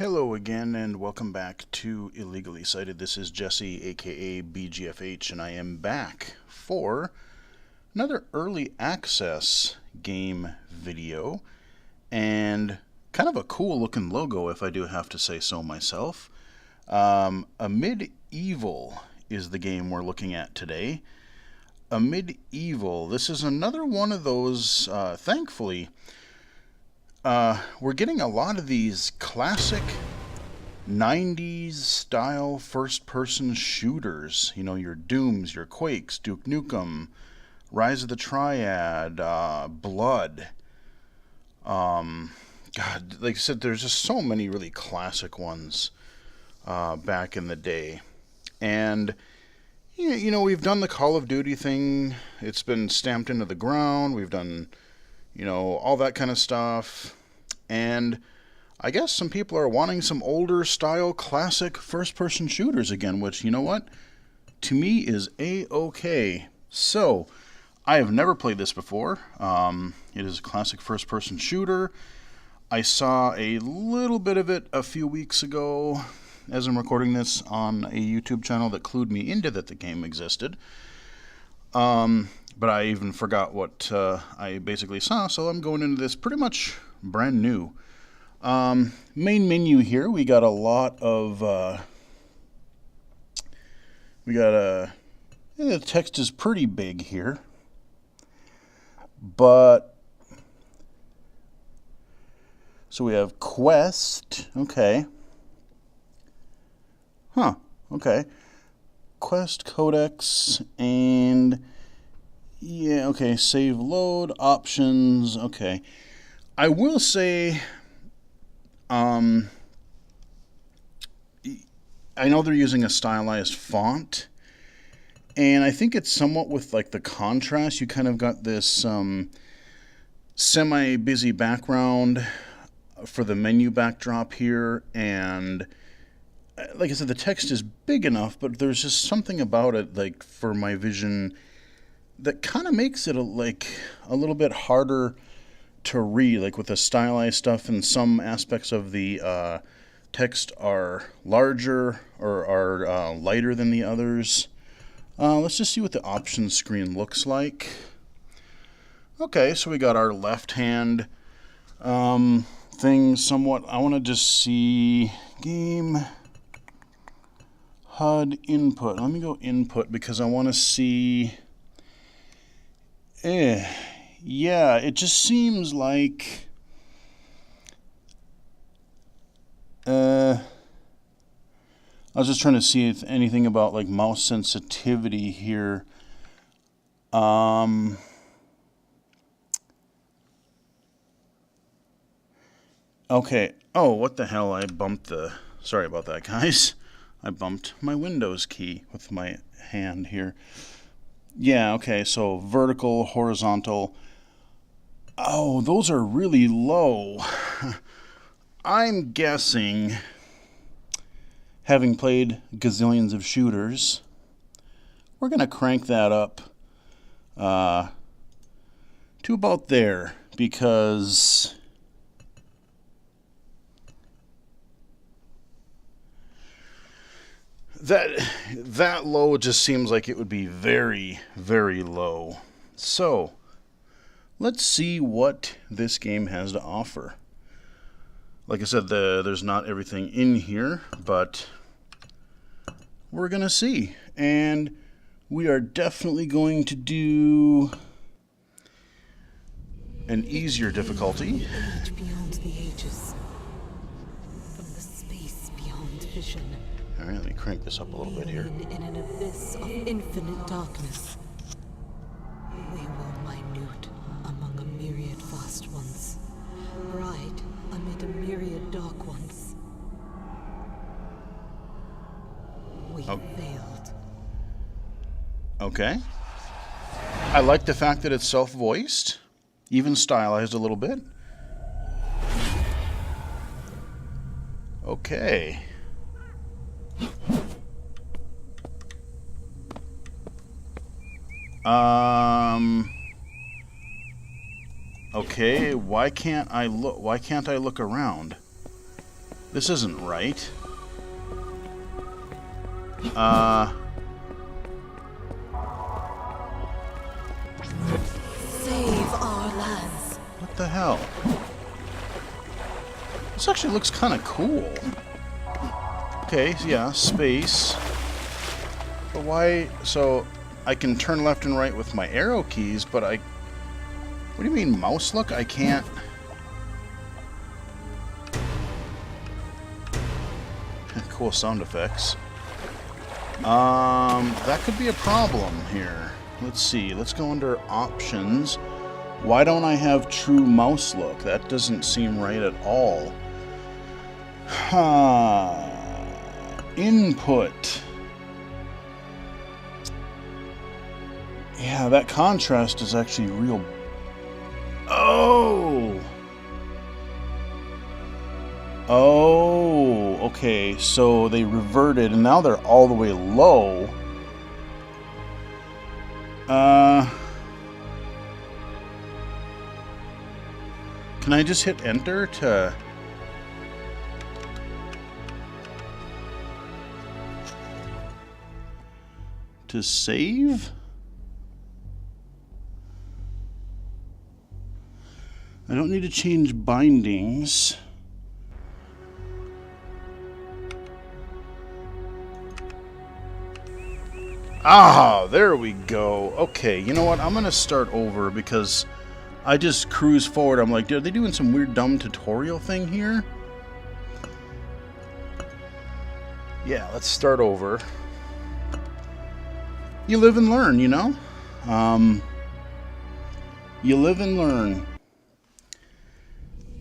Hello again, and welcome back to Illegally Cited. This is Jesse, aka BGFH, and I am back for another early access game video, and kind of a cool looking logo, if I do have to say so myself. Medieval is the game we're looking at today. Medieval. This is another one of those, thankfully, we're getting a lot of these classic 90s style first-person shooters. You know, your Dooms, your Quakes, Duke Nukem, Rise of the Triad, Blood. God, like I said, there's just so many really classic ones back in the day. And, you know, we've done the Call of Duty thing. It's been stamped into the ground. We've done, you know, all that kind of stuff. And I guess some people are wanting some older style classic first-person shooters again, which, you know what, to me is A-okay. So, I have never played this before. It is a classic first-person shooter. I saw a little bit of it a few weeks ago as I'm recording this on a YouTube channel that clued me into that the game existed. But I even forgot what I basically saw, so I'm going into this pretty much brand new. Main menu here, we got a lot of, the text is pretty big here, but, so we have quest, okay, okay, quest, codex, and, yeah, okay, save load, options, okay. I will say, I know they're using a stylized font, and I think it's somewhat with like the contrast. You kind of got this semi-busy background for the menu backdrop here, and like I said, the text is big enough, but there's just something about it, like for my vision, that kind of makes it a little bit harder to read, like with the stylized stuff, and some aspects of the text are larger or are lighter than the others. Let's just see what the options screen looks like. Okay, so we got our left hand thing somewhat. I want to just see game HUD input. Let me go input because I want to see. Yeah, it just seems like I was just trying to see if anything about like mouse sensitivity here. Okay. Oh, what the hell? I bumped the... Sorry about that, guys. I bumped my Windows key with my hand here. Yeah, okay, so vertical, horizontal. Oh, those are really low. I'm guessing, having played gazillions of shooters, we're going to crank that up to about there, because that low just seems like it would be very, very low. So, let's see what this game has to offer. Like I said, there's not everything in here, but we're going to see. And we are definitely going to do an easier difficulty. Beyond the ages, from the space beyond vision. All right, let me crank this up a little bit here. In an abyss of infinite darkness, we were minute among a myriad vast ones, bright amid a myriad dark ones. We failed. Okay. I like the fact that it's self-voiced, even stylized a little bit. Okay. Okay, why can't I look around? This isn't right. Save our lands. What the hell? This actually looks kind of cool. Okay, yeah, space. But why... So, I can turn left and right with my arrow keys, but I... What do you mean, mouse look? I can't... Cool sound effects. That could be a problem here. Let's see. Let's go under options. Why don't I have true mouse look? That doesn't seem right at all. Input. Yeah, that contrast is actually real. Oh! Oh, okay. So they reverted, and now they're all the way low. Can I just hit enter to... save? I don't need to change bindings. Ah, there we go. Okay, you know what? I'm going to start over because I just cruise forward. I'm like, are they doing some weird dumb tutorial thing here? Yeah, let's start over. You live and learn, you know? You live and learn.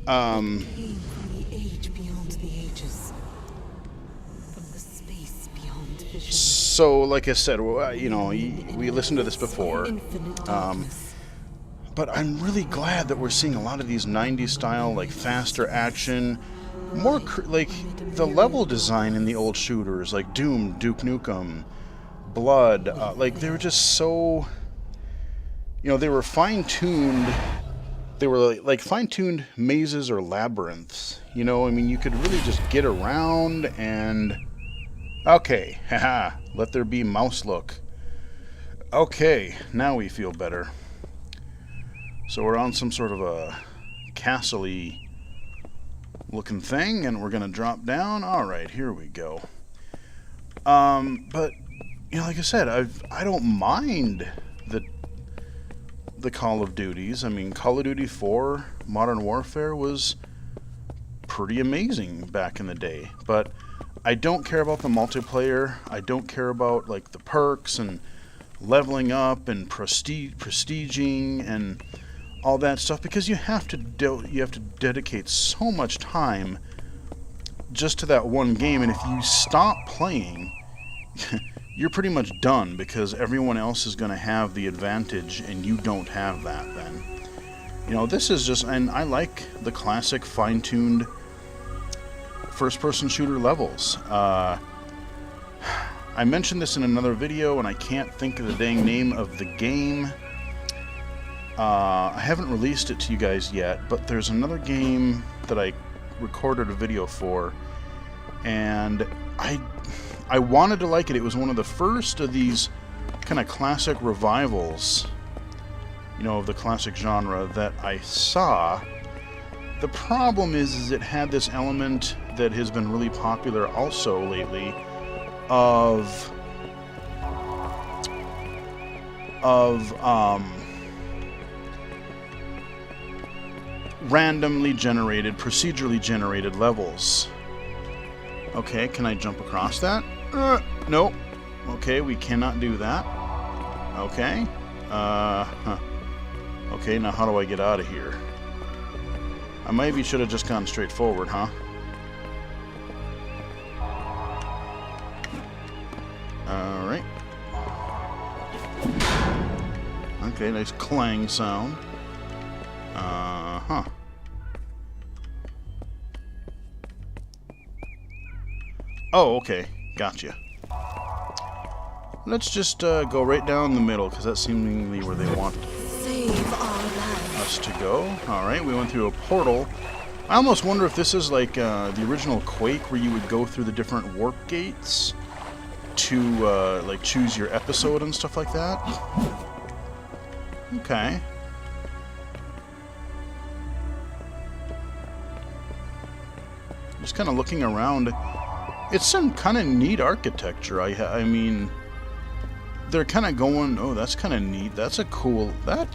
Came from the age beyond the ages. From the space beyond vision. So, like I said, you know, we listened to this before. But I'm really glad that we're seeing a lot of these 90s style, like, faster action. More, like, the level design in the old shooters, like Doom, Duke Nukem, Blood, like, they were just so... You know, they were fine-tuned... They were like fine-tuned mazes or labyrinths. You know, I mean, you could really just get around and... Okay, haha, let there be mouse look. Okay, now we feel better. So we're on some sort of a castle-y looking thing, and we're gonna drop down. Alright, here we go. But, you know, like I said, I don't mind the Call of Duties. I mean, Call of Duty 4 Modern Warfare was pretty amazing back in the day, but I don't care about the multiplayer. I don't care about, like, the perks and leveling up and prestiging and all that stuff, because you have to dedicate so much time just to that one game, and if you stop playing, you're pretty much done, because everyone else is going to have the advantage and you don't have that then. You know, this is just, and I like the classic fine-tuned first-person shooter levels. I mentioned this in another video and I can't think of the dang name of the game. I haven't released it to you guys yet, but there's another game that I recorded a video for, and I wanted to like it. It was one of the first of these kind of classic revivals, you know, of the classic genre that I saw. The problem is it had this element that has been really popular also lately of randomly generated, procedurally generated levels. Okay, can I jump across that? Nope. Okay, we cannot do that. Okay. Okay, now how do I get out of here? I maybe should have just gone straight forward, huh? Alright. Okay, nice clang sound. Uh-huh. Oh, okay. Gotcha. Let's just go right down the middle, because that's seemingly where they want Save our land. us to go. Alright, we went through a portal. I almost wonder if this is like the original Quake, where you would go through the different warp gates to like choose your episode and stuff like that. Okay. Just kind of looking around. It's some kind of neat architecture. I mean, they're kind of going, oh, that's kind of neat. That's a cool, that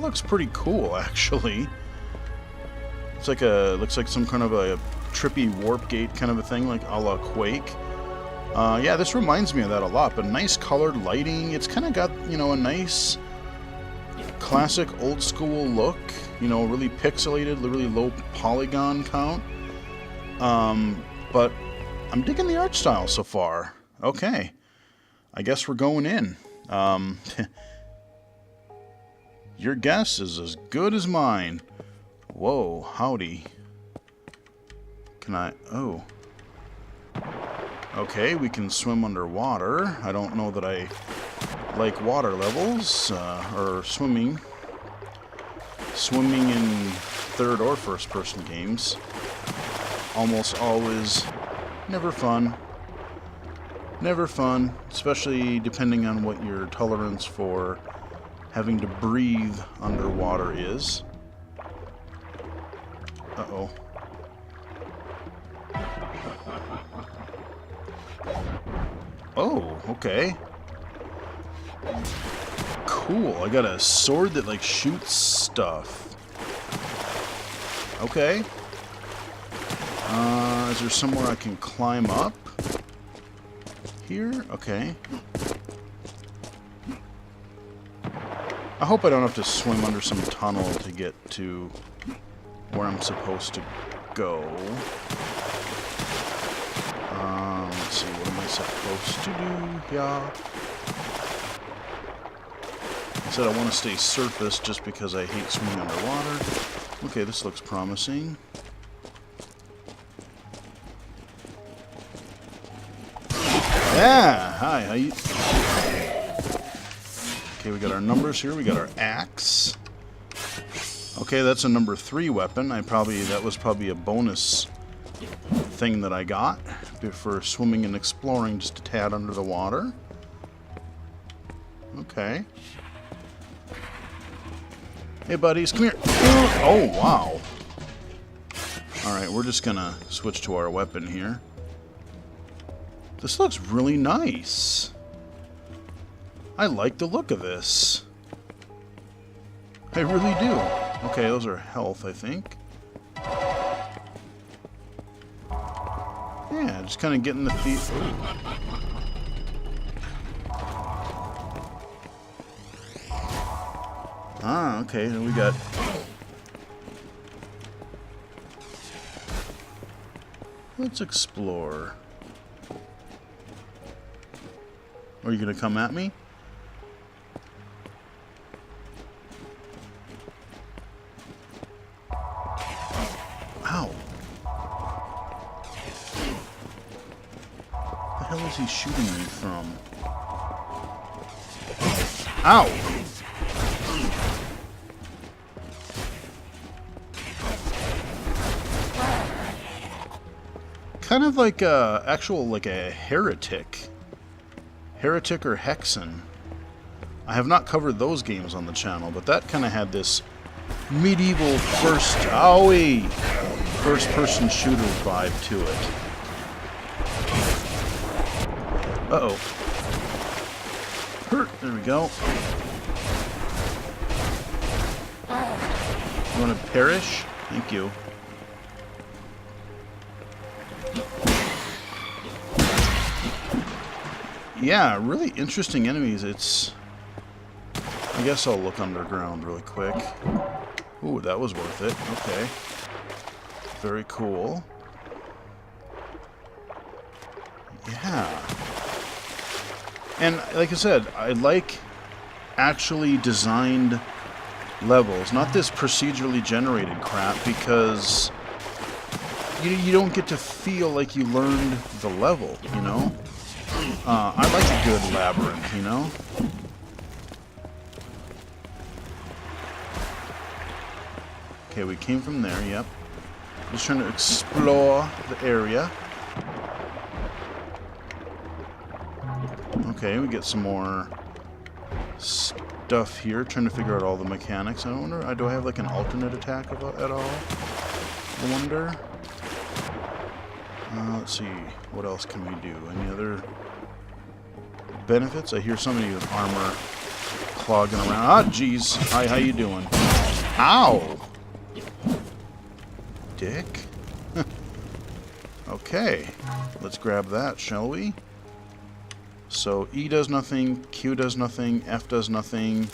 looks pretty cool, actually. It's like looks like some kind of a trippy warp gate kind of a thing, like a la Quake. Yeah, this reminds me of that a lot, but nice colored lighting. It's kind of got, you know, a nice classic old school look, you know, really pixelated, really low polygon count. But I'm digging the art style so far. Okay. I guess we're going in. Your guess is as good as mine. Whoa, howdy. Can I... Oh. Okay, we can swim underwater. I don't know that I like water levels, or swimming. Swimming in third or first person games. Almost always never fun. Never fun, especially depending on what your tolerance for having to breathe underwater is. Uh-oh. Oh, okay. Cool, I got a sword that, like, shoots stuff. Okay. Is there somewhere I can climb up? Here? Okay. I hope I don't have to swim under some tunnel to get to where I'm supposed to go. Let's see, what am I supposed to do? Yeah. I said I want to stay surface just because I hate swimming underwater. Okay, this looks promising. Yeah! Hi, how you... Okay, we got our numbers here. We got our axe. Okay, that's a number 3 weapon. That was probably a bonus thing that I got for swimming and exploring just a tad under the water. Okay. Hey, buddies, come here. Oh, wow. Alright, we're just gonna switch to our weapon here. This looks really nice. I like the look of this. I really do. Okay, those are health, I think. Yeah, just kind of getting the feet. Ah, okay, then we got... Let's explore. Are you gonna come at me? Ow. What the hell is he shooting me from? Ow! Kind of like a Heretic. Heretic or Hexen. I have not covered those games on the channel, but that kind of had this medieval first-person shooter vibe to it. Uh-oh. Hurt. There we go. You want to perish? Thank you. Yeah, really interesting enemies. I guess I'll look underground really quick. Ooh, that was worth it. Okay. Very cool. Yeah. And like I said, I like actually designed levels, not this procedurally generated crap, because you don't get to feel like you learned the level, you know? I like a good labyrinth, you know? Okay, we came from there, yep. Just trying to explore the area. Okay, we get some more stuff here. Trying to figure out all the mechanics. I wonder, do I have like an alternate attack at all? I wonder. Let's see. What else can we do? Any other benefits? I hear somebody with armor clogging around. Ah, jeez. Hi, how you doing? Ow! Dick. Okay. Let's grab that, shall we? So E does nothing, Q does nothing, F does nothing.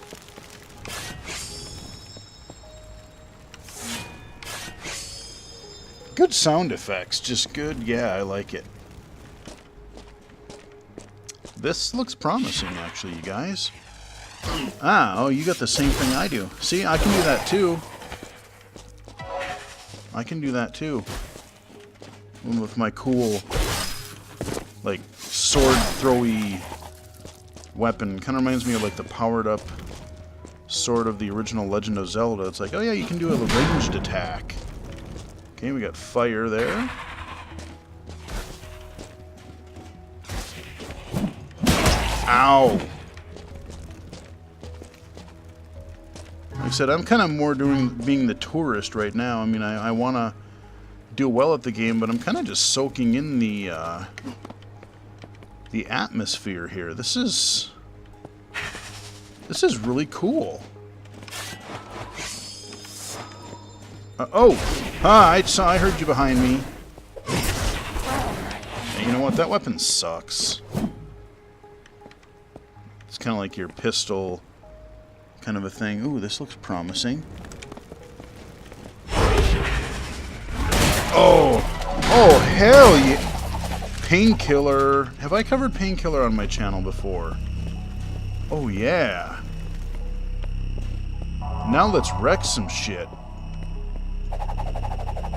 Good sound effects, just good. Yeah, I like it. This looks promising, actually, you guys. Ah, oh, you got the same thing I do. See, I can do that too. I can do that too. With my cool, like, sword throwy weapon. Kind of reminds me of, like, the powered up sword of the original Legend of Zelda. It's like, oh yeah, you can do a ranged attack. Okay, we got fire there. Ow! Like I said, I'm kind of more being the tourist right now. I mean, I want to do well at the game, but I'm kind of just soaking in the atmosphere here. This is really cool. Oh! Ah, I heard you behind me. And you know what? That weapon sucks. It's kind of like your pistol kind of a thing. Ooh, this looks promising. Oh! Oh, hell yeah! Painkiller. Have I covered Painkiller on my channel before? Oh, yeah. Now let's wreck some shit.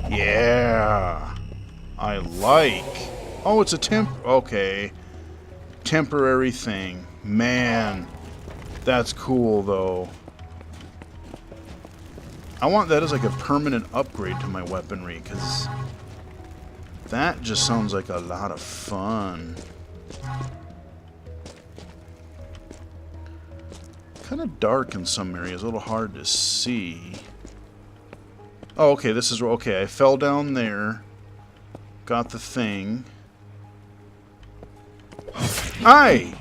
Yeah. I like. Oh, it's a okay. Temporary thing. Man. That's cool, though. I want that as like a permanent upgrade to my weaponry, because that just sounds like a lot of fun. Kind of dark in some areas, a little hard to see. Oh, okay, this is... Okay, I fell down there. Got the thing. Hi!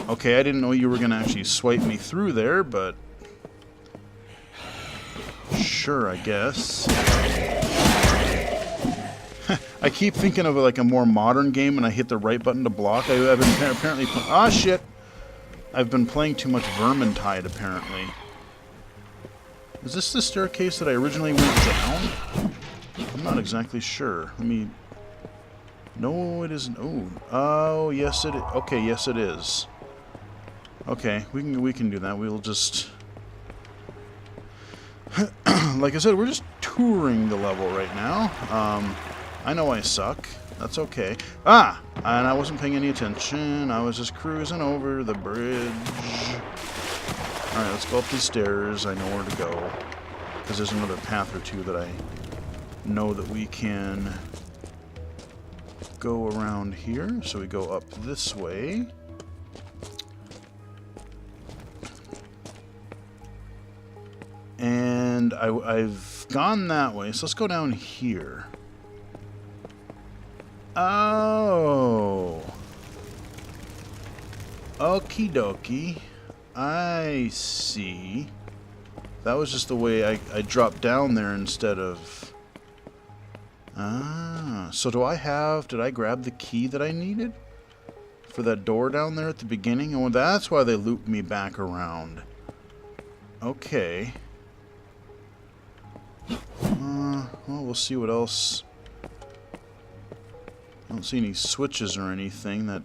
Okay, I didn't know you were going to actually swipe me through there, but... Sure, I guess. I keep thinking of like a more modern game and I hit the right button to block. I've been apparently... Ah, shit! I've been playing too much Vermintide, apparently. Is this the staircase that I originally went down? I'm not exactly sure. Let me... No, it isn't. Oh, yes it is. Okay, yes it is. Okay, we can do that. We'll just... Like I said, we're just touring the level right now. I know I suck. That's okay. Ah! And I wasn't paying any attention. I was just cruising over the bridge. Alright, let's go up these stairs. I know where to go. Because there's another path or two that I know that we can go around here. So we go up this way. And I've gone that way. So let's go down here. Oh. Okie dokie. I see. That was just the way I dropped down there instead of... Ah. So did I grab the key that I needed? For that door down there at the beginning? Oh, that's why they looped me back around. Okay. Well, we'll see what else. I don't see any switches or anything that...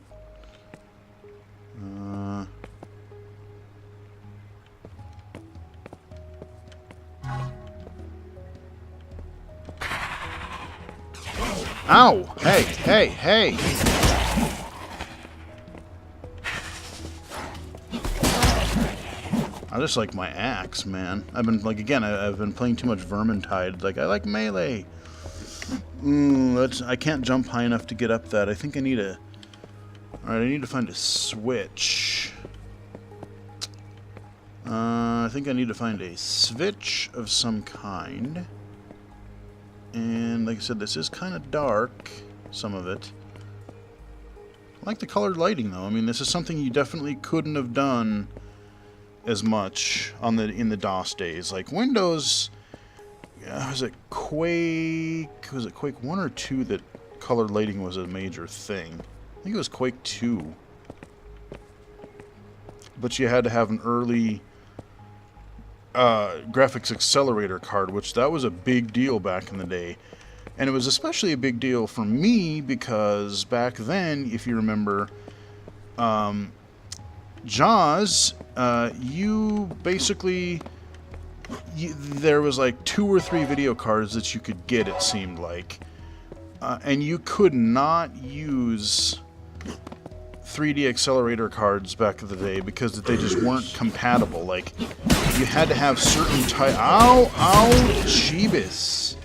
Ow! Hey, hey, hey! I just like my axe, man. I've been, like, again, I've been playing too much Vermintide. Like, I like melee. I can't jump high enough to get up that. I think I need a... Alright, I need to find a switch. I think I need to find a switch of some kind. And, like I said, this is kind of dark, some of it. I like the colored lighting, though. I mean, this is something you definitely couldn't have done as much in the DOS days. Like, Windows... was it Quake 1 or 2 that colored lighting was a major thing? I think it was Quake 2. But you had to have an early graphics accelerator card, which that was a big deal back in the day. And it was especially a big deal for me because back then, if you remember, Jaws, you basically... there was like 2 or 3 video cards that you could get, it seemed like. And you could not use 3D accelerator cards back in the day because they just weren't compatible. Like, you had to have certain type... Ow! Ow! Jeebus!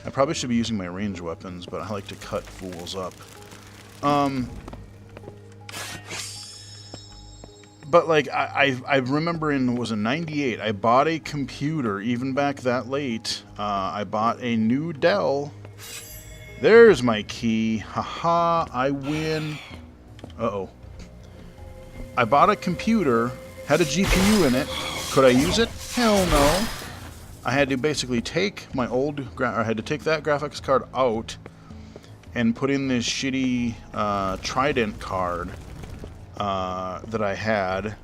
I probably should be using my range weapons, but I like to cut fools up. But, like, I remember was in 98, I bought a computer, even back that late. I bought a new Dell. There's my key. Haha, I win. Uh-oh. I bought a computer, had a GPU in it. Could I use it? Hell no. I had to basically take my I had to take that graphics card out and put in this shitty Trident card that I had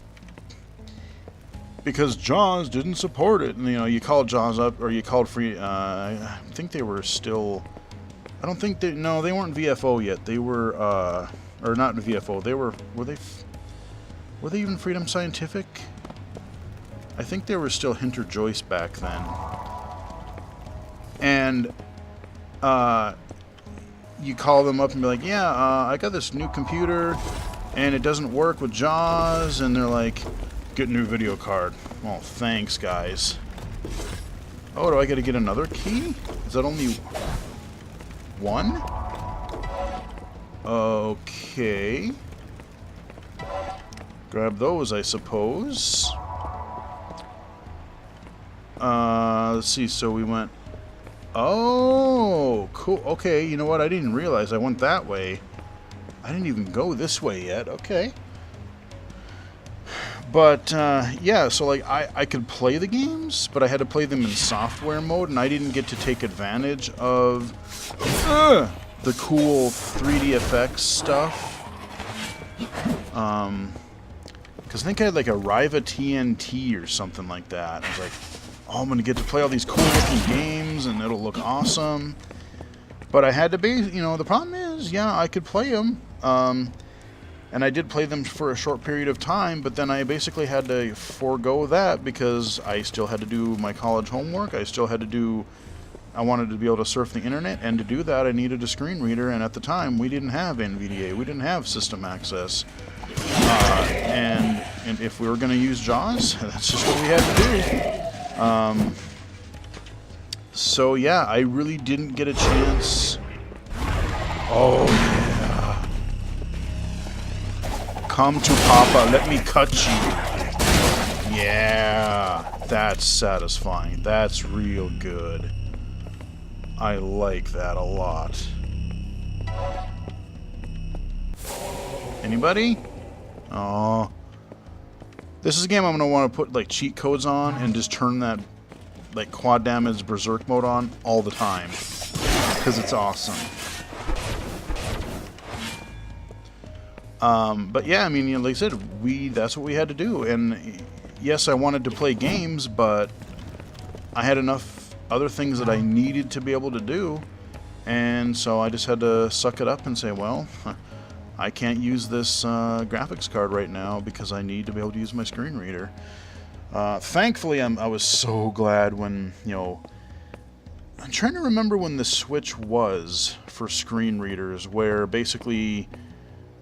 because Jaws didn't support it. And, you know, you called Jaws up, or you called free. I think they were still. I don't think they. No, they weren't VFO yet. They were, or not VFO. They were. Were they even Freedom Scientific? I think they were still Hinter Joyce back then. And you call them up and be like, yeah, I got this new computer and it doesn't work with Jaws, and they're like, get a new video card. Well, thanks, guys. Oh, do I gotta get another key? Is that only one? Okay. Grab those, I suppose. Let's see, so we went... Oh, cool. Okay, you know what? I didn't realize I went that way. I didn't even go this way yet. Okay. But, yeah, so, like, I could play the games, but I had to play them in software mode, and I didn't get to take advantage of the cool 3D effects stuff. Because I think I had, like, a Riva TNT or something like that. I was like, oh, I'm going to get to play all these cool-looking games, and it'll look awesome. But I had to be, you know, the problem is, yeah, I could play them. And I did play them for a short period of time, but then I basically had to forego that because I still had to do my college homework. I still had to do... I wanted to be able to surf the internet, and to do that I needed a screen reader, and at the time we didn't have NVDA. We didn't have system access. And if we were going to use JAWS, that's just what we had to do. So yeah, I really didn't get a chance. Oh yeah. Come to Papa, let me cut you. Yeah, that's satisfying. That's real good. I like that a lot. Anybody? Oh. This is a game I'm going to want to put, like, cheat codes on and just turn that, like, quad damage berserk mode on all the time. Because it's awesome. But yeah, I mean, you know, like I said, that's what we had to do. And yes, I wanted to play games, but I had enough other things that I needed to be able to do. And so I just had to suck it up and say, well, I can't use this graphics card right now because I need to be able to use my screen reader. Thankfully, I was so glad when, you know... I'm trying to remember when the Switch was for screen readers, where basically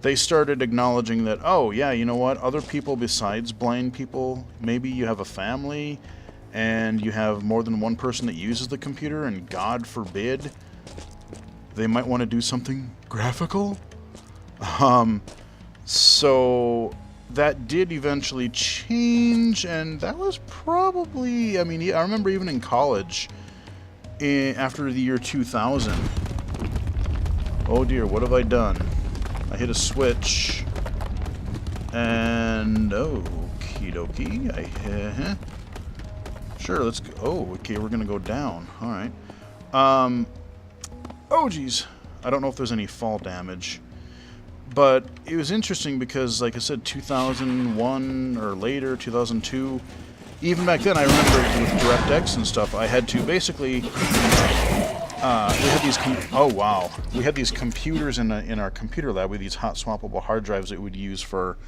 they started acknowledging that, oh, yeah, you know what? Other people besides blind people, maybe you have a family and you have more than one person that uses the computer, and God forbid they might want to do something graphical. So that did eventually change, and that was probably, I mean, I remember even in college, after the year 2000. Oh dear, what have I done? I hit a switch, and okie dokie. Sure, let's go. Oh, okay, we're gonna go down. All right. Oh geez, I don't know if there's any fall damage, but it was interesting because, like I said, 2001 or later, 2002. Even back then, I remember with DirectX and stuff, I had to basically. We had these. Oh wow! We had these computers in our computer lab with these hot swappable hard drives that we would use for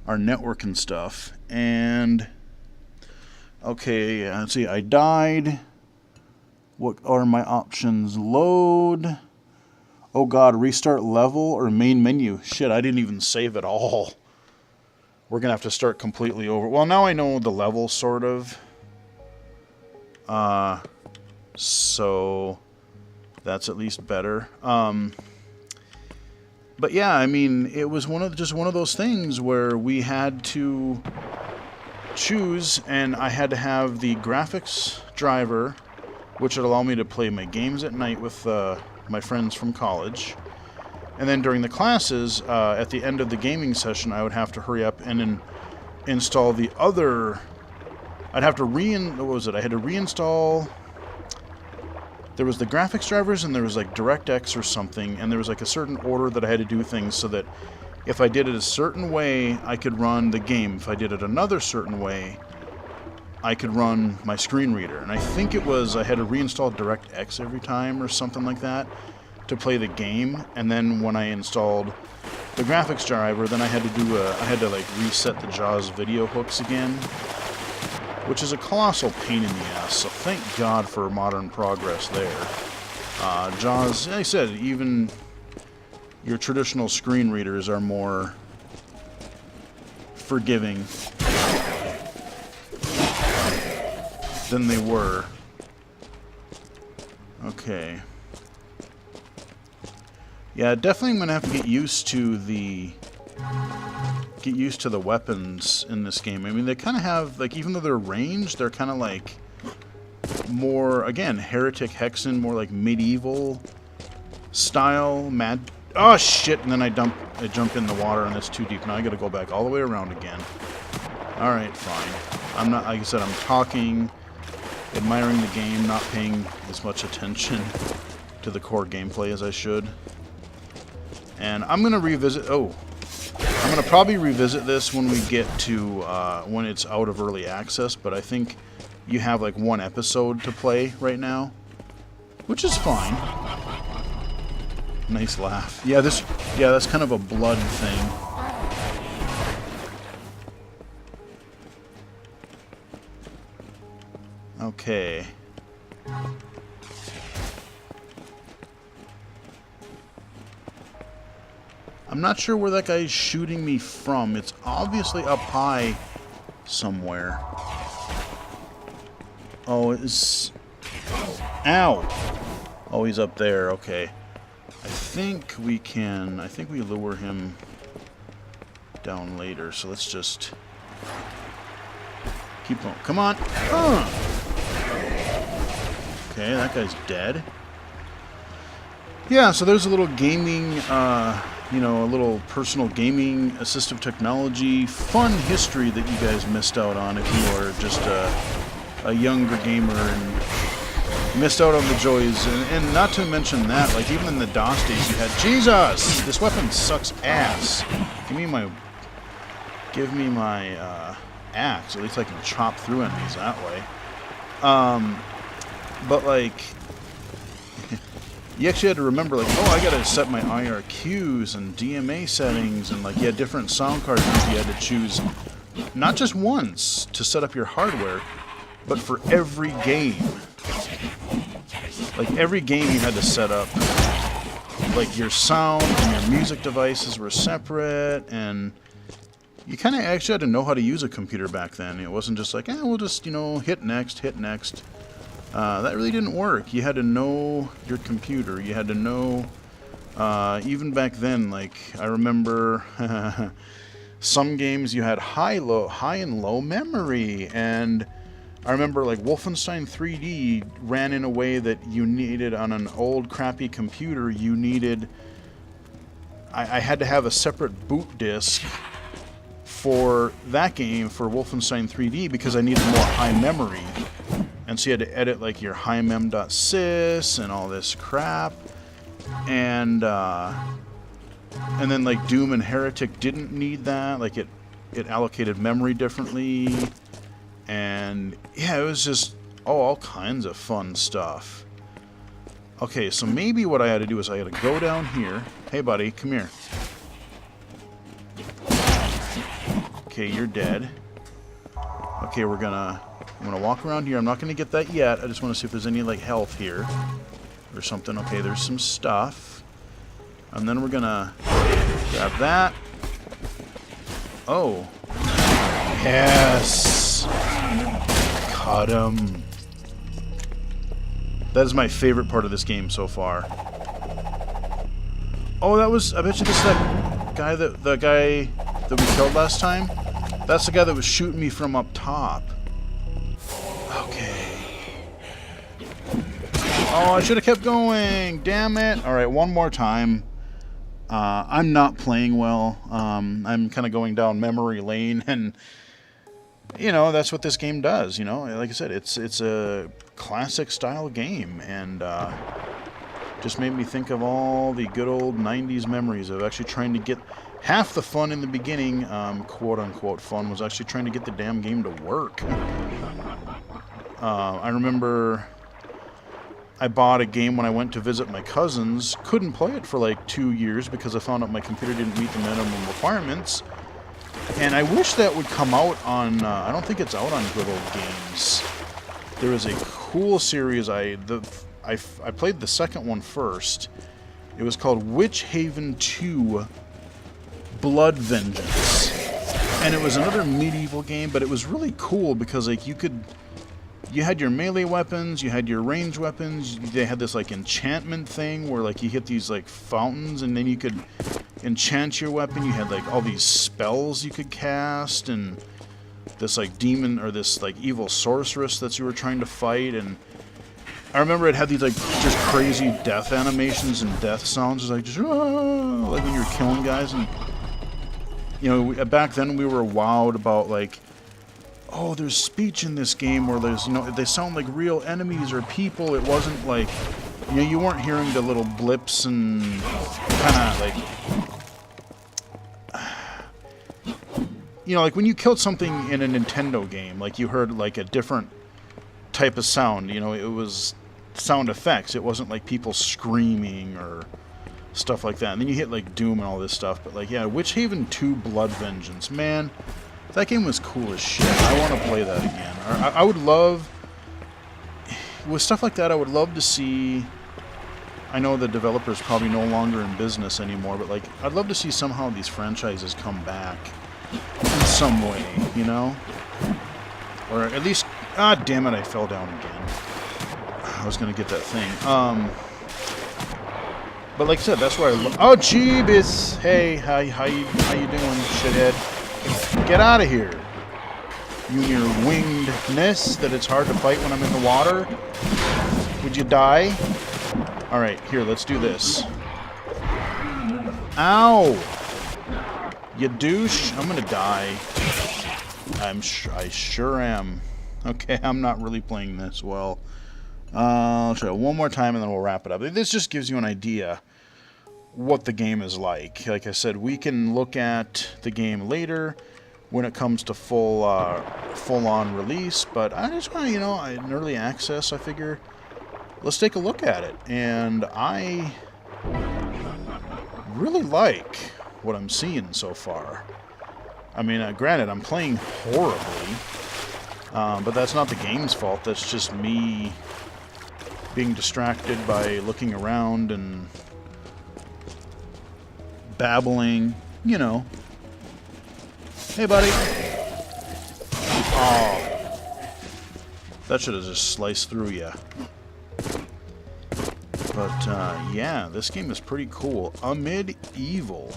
our network and stuff. And okay, let's see. I died. What are my options? Load. Oh god! Restart level or main menu. Shit! I didn't even save at all. We're gonna have to start completely over. Well, now I know the level sort of. So. That's at least better. But yeah, I mean, it was just one of those things where we had to choose, and I had to have the graphics driver, which would allow me to play my games at night with my friends from college. And then during the classes, at the end of the gaming session, I would have to hurry up and install the other. I'd have to what was it? I had to reinstall. There was the graphics drivers, and there was like DirectX or something, and there was like a certain order that I had to do things so that if I did it a certain way, I could run the game. If I did it another certain way, I could run my screen reader. And I think it was I had to reinstall DirectX every time or something like that to play the game. And then when I installed the graphics driver, then I had to like reset the JAWS video hooks again, which is a colossal pain in the ass, so thank God for modern progress there. JAWS, like I said, even your traditional screen readers are more forgiving than they were. Okay. Yeah, definitely I'm going to have to get used to the weapons in this game. I mean, they kind of have, like, even though they're ranged, they're kind of like more, again, Heretic, Hexen, more like medieval style. Oh shit! And then I jump in the water, and it's too deep. Now I got to go back all the way around again. All right, fine. I'm not, like I said, I'm talking, admiring the game, not paying as much attention to the core gameplay as I should. And I'm gonna revisit. I'm going to probably revisit this when we get to, when it's out of early access, but I think you have like one episode to play right now, which is fine. Nice laugh. Yeah, that's kind of a blood thing. Okay. I'm not sure where that guy's shooting me from. It's obviously up high somewhere. Oh, it's... Ow! Oh, he's up there. Okay. I think we lure him down later. So let's just keep going. Come on! Okay, that guy's dead. Yeah, so there's a little gaming... a little personal gaming, assistive technology, fun history that you guys missed out on if you are just a younger gamer and missed out on the joys. And not to mention that, like, even in the DOS days, you had... Jesus! This weapon sucks ass. Give me my axe. At least I can chop through enemies that way. But, like... You actually had to remember, like, oh, I gotta set my IRQs and DMA settings, and, like, you had different sound cards you had to choose, not just once to set up your hardware, but for every game. Like, every game you had to set up like your sound and your music devices were separate, and you kind of actually had to know how to use a computer back then. It wasn't just like, we'll just, hit next, hit next. That really didn't work. You had to know your computer. You had to know, even back then, like, I remember some games you had high and low memory, and I remember like Wolfenstein 3D ran in a way that you needed on an old crappy computer. You needed, I had to have a separate boot disk for that game, for Wolfenstein 3D, because I needed more high memory. And so you had to edit like your highmem.sys and all this crap. And then like Doom and Heretic didn't need that. Like it allocated memory differently. And yeah, it was just all kinds of fun stuff. Okay, so maybe what I had to do is I had to go down here. Hey buddy, come here. Okay, you're dead. Okay, I'm gonna walk around here. I'm not gonna get that yet. I just want to see if there's any like health here or something. Okay, there's some stuff. And then we're gonna grab that. Oh. Yes. Cut him. That is my favorite part of this game so far. Oh, I bet you this is that guy the guy that we killed last time. That's the guy that was shooting me from up top. Okay. Oh, I should have kept going. Damn it. Alright, one more time. I'm not playing well. I'm kind of going down memory lane, and that's what this game does. Like I said, it's a classic style game, and just made me think of all the good old 90s memories of actually trying to get half the fun in the beginning, quote unquote fun, was actually trying to get the damn game to work. I remember I bought a game when I went to visit my cousins, couldn't play it for like 2 years because I found out my computer didn't meet the minimum requirements. And I wish that would come out on, I don't think it's out on Good Old Games. There is a cool series, I played the second one first. It was called Witch Haven 2 Blood Vengeance. And it was another medieval game, but it was really cool because like you had your melee weapons, you had your range weapons, they had this like enchantment thing where like you hit these like fountains and then you could enchant your weapon. You had like all these spells you could cast, and this like demon or this like evil sorceress that you were trying to fight. And I remember it had these like just crazy death animations and death sounds, like just like when you're killing guys. And back then we were wowed about like, oh, there's speech in this game where there's, they sound like real enemies or people. It wasn't like, you weren't hearing the little blips and kind of like, like when you killed something in a Nintendo game, like you heard like a different type of sound. It was sound effects. It wasn't like people screaming or stuff like that. And then you hit like Doom and all this stuff. But like, yeah, Witch Haven 2 Blood Vengeance, man. That game was cool as shit. I want to play that again. I would love, with stuff like that, I would love to see, I know the developer's probably no longer in business anymore, but like, I'd love to see somehow these franchises come back in some way, Or at least, damn it, I fell down again. I was going to get that thing. But like I said, that's where oh, Jeebus! Hey, how you doing, shithead? Get out of here. You and your wingedness that it's hard to fight when I'm in the water. Would you die? Alright, here, let's do this. Ow! You douche. I'm gonna die. I sure am. Okay, I'm not really playing this well. I'll try it one more time and then we'll wrap it up. This just gives you an idea what the game is like. Like I said, we can look at the game later when it comes to full-on release, but I just want to, in early access, I figure, let's take a look at it. And I really like what I'm seeing so far. I mean, granted, I'm playing horribly, but that's not the game's fault. That's just me being distracted by looking around and babbling, you know. Hey, buddy. Oh. That should have just sliced through you. But, yeah, this game is pretty cool. Amid Evil.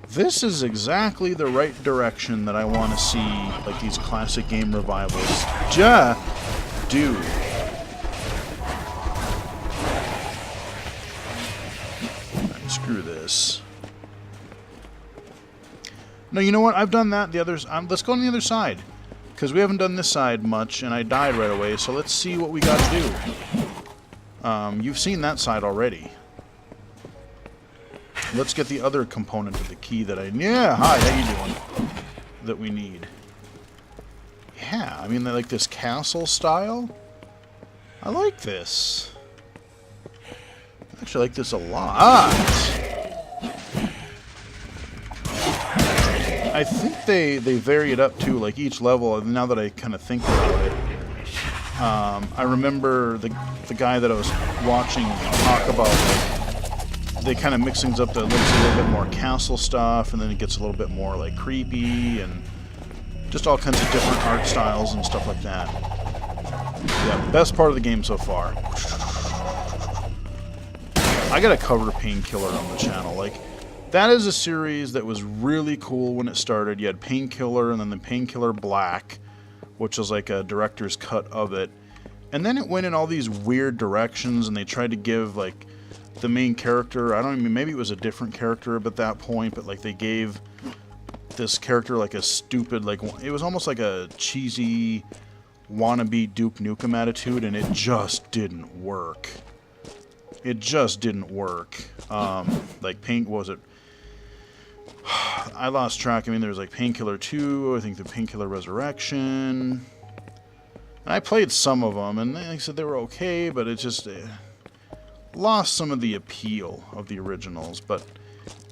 This is exactly the right direction that I want to see, like, these classic game revivals do. Right, screw this. No, you know what? I've done that. The others. Let's go on the other side, because we haven't done this side much, and I died right away. So let's see what we got to do. You've seen that side already. Let's get the other component of the key that I... Yeah, hi, how you doing? That we need. Yeah, I mean, like this castle style. I like this. I actually like this a lot. I think they vary it up too, like each level, now that I kind of think about it. I remember the guy that I was watching talk about, like, they kind of mix things up that looks a little bit more castle stuff, and then it gets a little bit more like creepy, and just all kinds of different art styles and stuff like that. Yeah, best part of the game so far. I gotta cover Painkiller on the channel. Like, that is a series that was really cool when it started. You had Painkiller, and then the Painkiller Black, which was like a director's cut of it. And then it went in all these weird directions, and they tried to give, like, the main character, I don't even, maybe it was a different character at that point, but, like, they gave this character, like, a stupid, like, it was almost like a cheesy wannabe Duke Nukem attitude, and it just didn't work. It just didn't work. Like, what was it? I lost track. I mean, there was like Painkiller 2, I think the Painkiller Resurrection. And I played some of them, and like I said, they were okay, but it just lost some of the appeal of the originals. But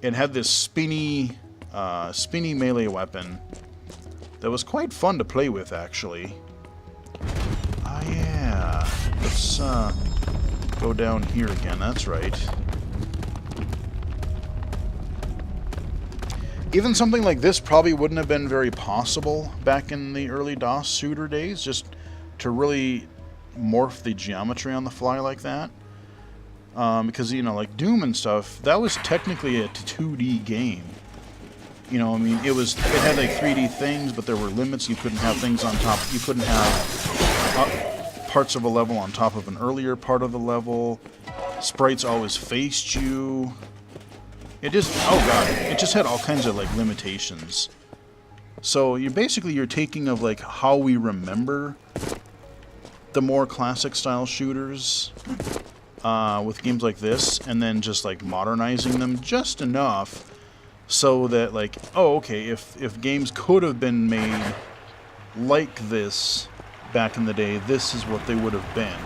it had this spinny melee weapon that was quite fun to play with, actually. Oh yeah, let's go down here again. That's right. Even something like this probably wouldn't have been very possible back in the early DOS shooter days, just to really morph the geometry on the fly like that. Because, you know, like Doom and stuff, that was technically a 2D game. You know, I mean, it had like 3D things, but there were limits. You couldn't have things on top. You couldn't have parts of a level on top of an earlier part of the level. Sprites always faced you. It just, oh god, it just had all kinds of, like, limitations. So you're taking of, like, how we remember the more classic style shooters with games like this, and then just, like, modernizing them just enough so that, like, oh, okay, if games could have been made like this back in the day, this is what they would have been.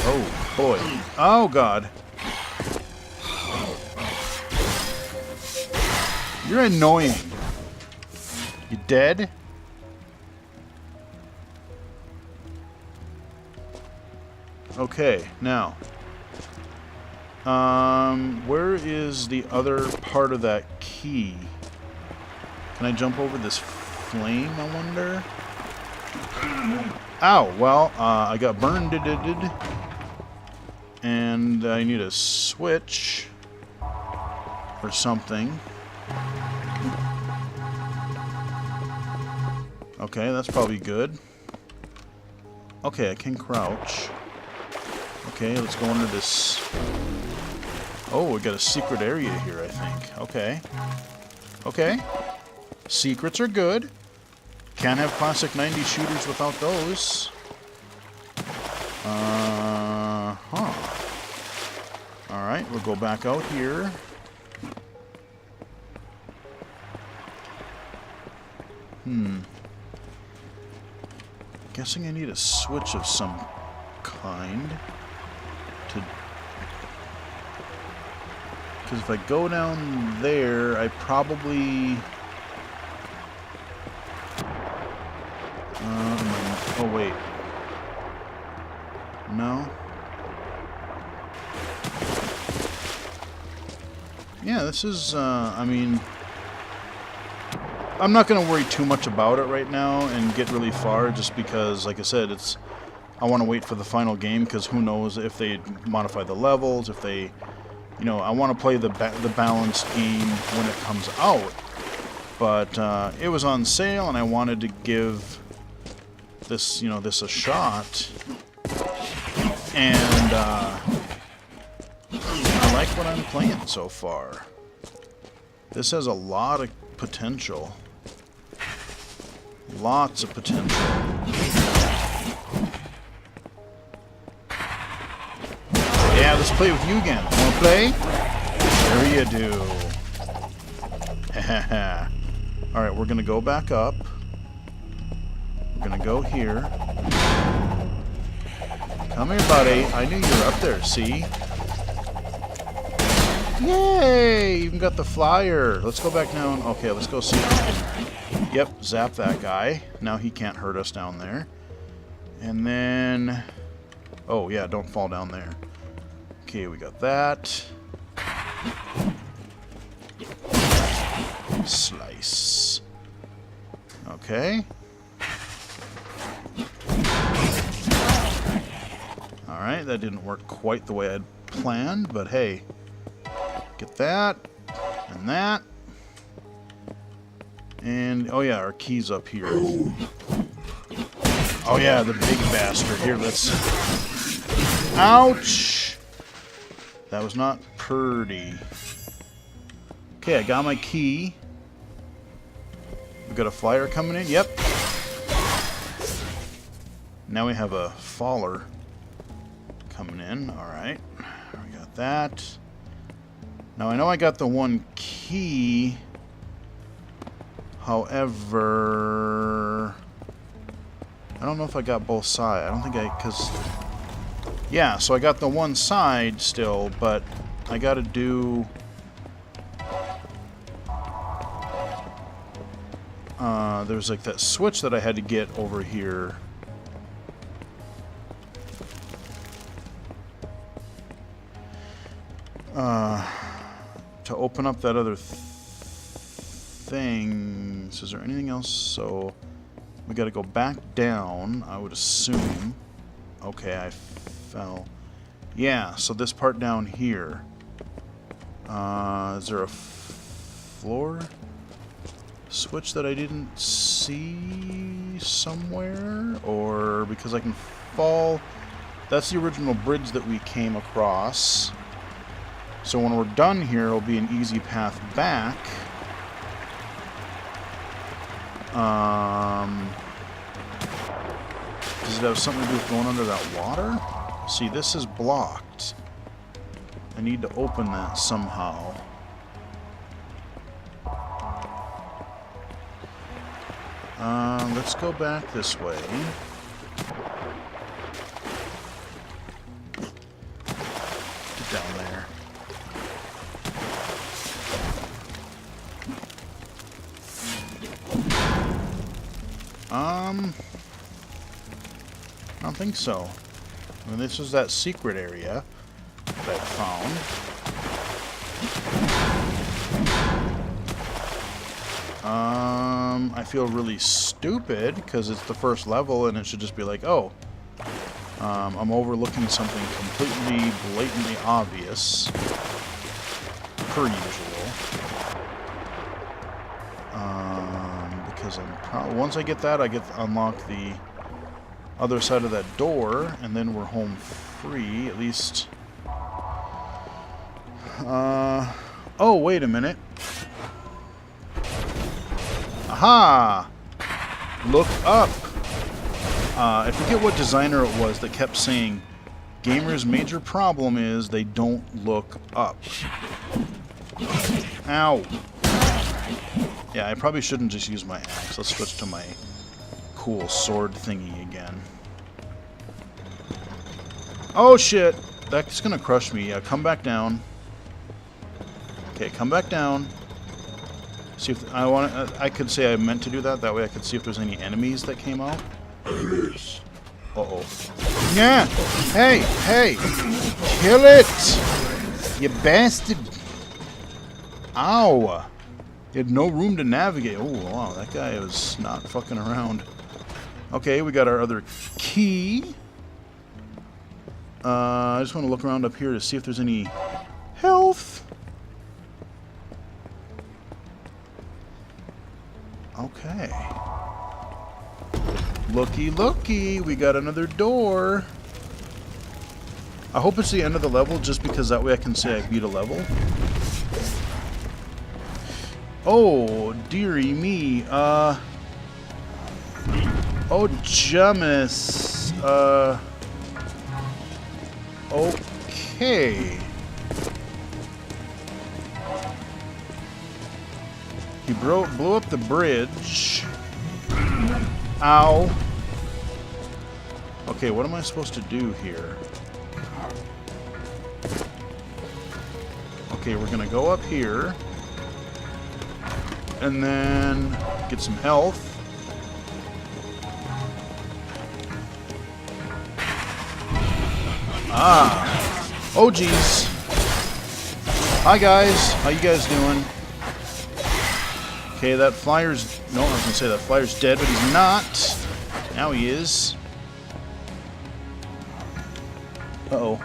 Oh, boy. Oh, God. You're annoying. You dead? Okay, now. Where is the other part of that key? Can I jump over this flame, I wonder? Ow, well, I got burned, and I need a switch or something. Okay, that's probably good. Okay, I can crouch. Okay, let's go into this. Oh, we got a secret area here, I think. Okay. Okay. Secrets are good. Can't have classic 90s shooters without those. Alright, we'll go back out here. Guessing I need a switch of some kind to... Because if I go down there, I probably... oh, wait. No? yeah, this is, I mean, I'm not going to worry too much about it right now and get really far just because, like I said, I want to wait for the final game because who knows if they modify the levels, if they, you know, I want to play the balanced game when it comes out. But it was on sale and I wanted to give this, you know, this a shot. And I like what I'm playing so far. This has a lot of potential. Lots of potential. Yeah, let's play with you again. Wanna play? There you do. Alright, we're gonna go back up. We're gonna go here. Come here, buddy. I knew you were up there, see? Yay! Even got the flyer. Let's go back down. Okay, let's go see if we can... Yep, zap that guy. Now he can't hurt us down there. And then... Oh, yeah, don't fall down there. Okay, we got that. Slice. Okay. Alright, that didn't work quite the way I'd planned, but hey. Get that. And that. And, oh yeah, our key's up here. Oh yeah, the big bastard. Here, let's... Ouch! That was not pretty. Okay, I got my key. We got a flyer coming in. Yep. Now we have a faller coming in. Alright. We got that. Now I know I got the one key. However... I don't know if I got both sides. I don't think I... Because... Yeah, so I got the one side still, but I gotta do... there's like that switch that I had to get over here. To open up that other thing. So is there anything else? So we gotta go back down, I would assume. Okay, I fell. Yeah, so this part down here. Is there a floor switch that I didn't see somewhere? Or because I can fall... That's the original bridge that we came across. So when we're done here, it'll be an easy path back. Does it have something to do with going under that water? See, this is blocked. I need to open that somehow. Let's go back this way. Get down there. I don't think so. I mean, this is that secret area that I found. I feel really stupid because it's the first level and it should just be like, oh, I'm overlooking something completely blatantly obvious, per usual. Because I'm probably once I get that, I get to unlock the other side of that door, and then we're home free, at least. Oh, wait a minute. Aha! Look up. I forget what designer it was that kept saying, gamers' major problem is they don't look up. Ow. Yeah, I probably shouldn't just use my axe. Let's switch to my cool sword thingy again. Oh shit! That's gonna crush me. Come back down. Okay, come back down. See if I want. I could say I meant to do that. That way I could see if there's any enemies that came out. Uh-oh. Yeah! Hey! Hey! Kill it! You bastard! Ow! He had no room to navigate. Oh, wow, that guy was not fucking around. Okay, we got our other key. I just want to look around up here to see if there's any health. Okay. Looky, looky, we got another door. I hope it's the end of the level just because that way I can say I beat a level. Oh, dearie me. Oh, Jummus. Okay. He blew up the bridge. Ow. Okay, what am I supposed to do here? Okay, we're gonna go up here. And then get some health. Ah. Oh, geez. Hi, guys. How you guys doing? Okay, that flyer's... No, I was going to say that flyer's dead, but he's not. Now he is. Uh-oh.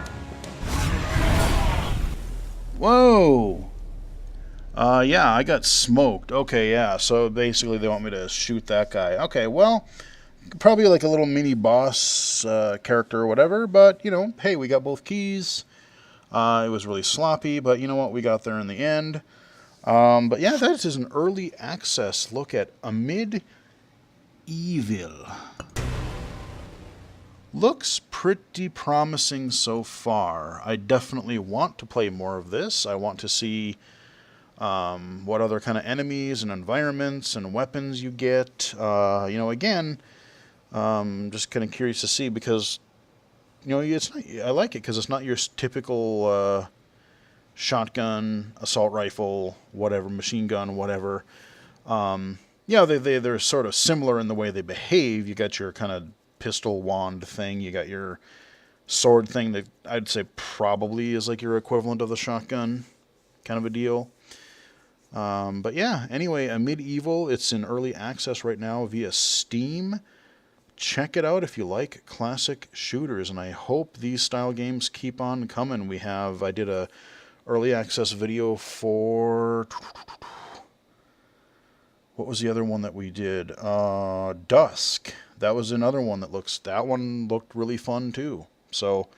Whoa! Yeah, I got smoked. Okay, yeah, so basically they want me to shoot that guy. Okay, well, probably like a little mini boss character or whatever, but, you know, hey, we got both keys. It was really sloppy, but you know what? We got there in the end. But yeah, that is an early access look at Amid Evil. Looks pretty promising so far. I definitely want to play more of this. I want to see what other kind of enemies and environments and weapons you get. You know, again, just kind of curious to see because, you know, it's not, I like it because it's not your typical shotgun, assault rifle, whatever, machine gun, whatever. Yeah, they're sort of similar in the way they behave. You got your kind of pistol wand thing. You got your sword thing that I'd say probably is like your equivalent of the shotgun kind of a deal. But yeah, anyway, Amid Evil, it's in early access right now via Steam. Check it out if you like classic shooters, and I hope these style games keep on coming. I did a early access video for... What was the other one that we did? Dusk. That was another one that one looked really fun too. So,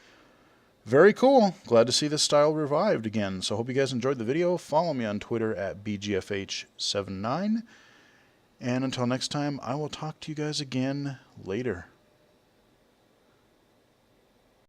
very cool. Glad to see this style revived again. So, hope you guys enjoyed the video. Follow me on Twitter at BGFH79. And until next time, I will talk to you guys again later.